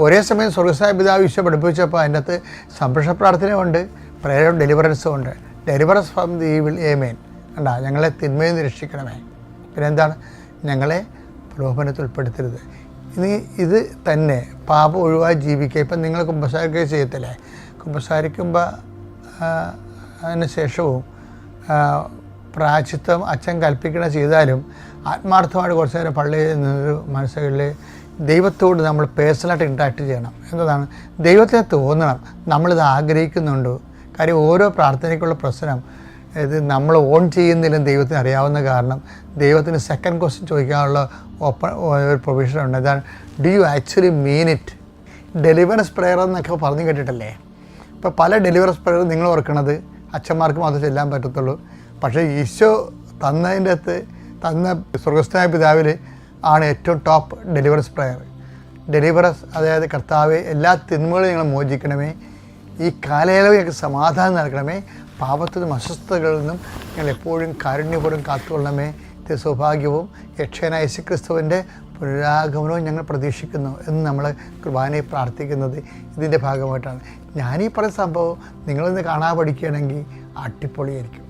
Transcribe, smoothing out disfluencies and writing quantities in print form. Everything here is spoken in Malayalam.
ഒരേ സമയം സ്വർഗസ്വനായ പിതാവ് ഈശോ പഠിപ്പിച്ചപ്പോൾ അതിൻ്റെ അകത്ത് സംരക്ഷണ പ്രാർത്ഥനയുണ്ട്, പ്രേയർ ഓഫ് ഡെലിവറൻസും ഉണ്ട്. ഡെലിവറൻസ് ഫ്രം ദി ഈവിൾ ആമേൻ. കണ്ടാ, ഞങ്ങളെ തിന്മയിൽ നിന്ന് രക്ഷിക്കണമേ. പിന്നെ എന്താണ്? ഞങ്ങളെ പ്രലോഭനത്തിൽ ഉൾപ്പെടുത്തരുത്. ഇത് തന്നെ പാപം ഒഴിവായി ജീവിക്കുക. ഇപ്പം നിങ്ങൾ കുമ്പസാരിക്കുകയും ചെയ്യത്തില്ലേ? കുമ്പസാരിക്കുമ്പോൾ അതിന് ശേഷവും പ്രായശ്ചിത്തം അച്ഛൻ കൽപ്പിക്കണ ചെയ്താലും ആത്മാർത്ഥമായിട്ട് കുറച്ച് നേരം പള്ളിയിൽ നിന്നൊരു മനസ്സുകളിൽ ദൈവത്തോട് നമ്മൾ പേഴ്സണലായിട്ട് ഇൻട്രാക്ട് ചെയ്യണം. എന്നതാണ്, ദൈവത്തെ തോന്നണം നമ്മളിത് ആഗ്രഹിക്കുന്നുണ്ടോ. കാര്യം ഓരോ പ്രാർത്ഥനയ്ക്കുള്ള പ്രശ്നം ഇത് നമ്മൾ ഓൺ ചെയ്യുന്നില്ലെന്ന് ദൈവത്തിന് അറിയാവുന്ന കാരണം ദൈവത്തിന് സെക്കൻഡ് ക്വസ്റ്റ്യൻ ചോദിക്കാനുള്ള ഒരു പ്രൊവിഷൻ ഉണ്ട്. അതാണ്, do you actually mean it? Deliverance prayer എന്നൊക്കെ പറഞ്ഞു കേട്ടിട്ടല്ലേ? ഇപ്പോൾ പല ഡെലിവറൻസ് പ്രെയർ നിങ്ങൾ ഓർക്കണത് അച്ഛന്മാർക്ക് മാത്രമേ ചെല്ലാൻ പറ്റത്തുള്ളൂ. പക്ഷേ ഈശോ തന്നതിൻ്റെ അകത്ത് തന്ന സ്വർഗസ്ഥനായ പിതാവിൽ ആണ് ഏറ്റവും ടോപ്പ് ഡെലിവറൻസ് പ്രെയർ. ഡെലിവറൻസ്, അതായത് കർത്താവെ എല്ലാ തിന്മകളും ഞങ്ങൾ മോചിക്കണമേ, ഈ കാലയളവ് ഞങ്ങൾക്ക് സമാധാനം നൽകണമേ, പാപത്തിൽ നിന്നും അസ്വസ്ഥതകളിൽ നിന്നും ഞങ്ങൾ എപ്പോഴും കാരുണ്യപൂർവ്വം കാത്തുകൊള്ളണമേ. ഇത് സൗഭാഗ്യവും രക്ഷകനായ യേശുക്രിസ്തുവിൻ്റെ പുനരാഗമനവും ഞങ്ങൾ പ്രതീക്ഷിക്കുന്നു എന്ന് നമ്മൾ കുർബാനയെ പ്രാർത്ഥിക്കുന്നത് ഇതിൻ്റെ ഭാഗമായിട്ടാണ്. ഞാനീ പറയുന്ന സംഭവം നിങ്ങളിന്ന് കാണാൻ പഠിക്കുകയാണെങ്കിൽ അടിപൊളിയായിരിക്കും.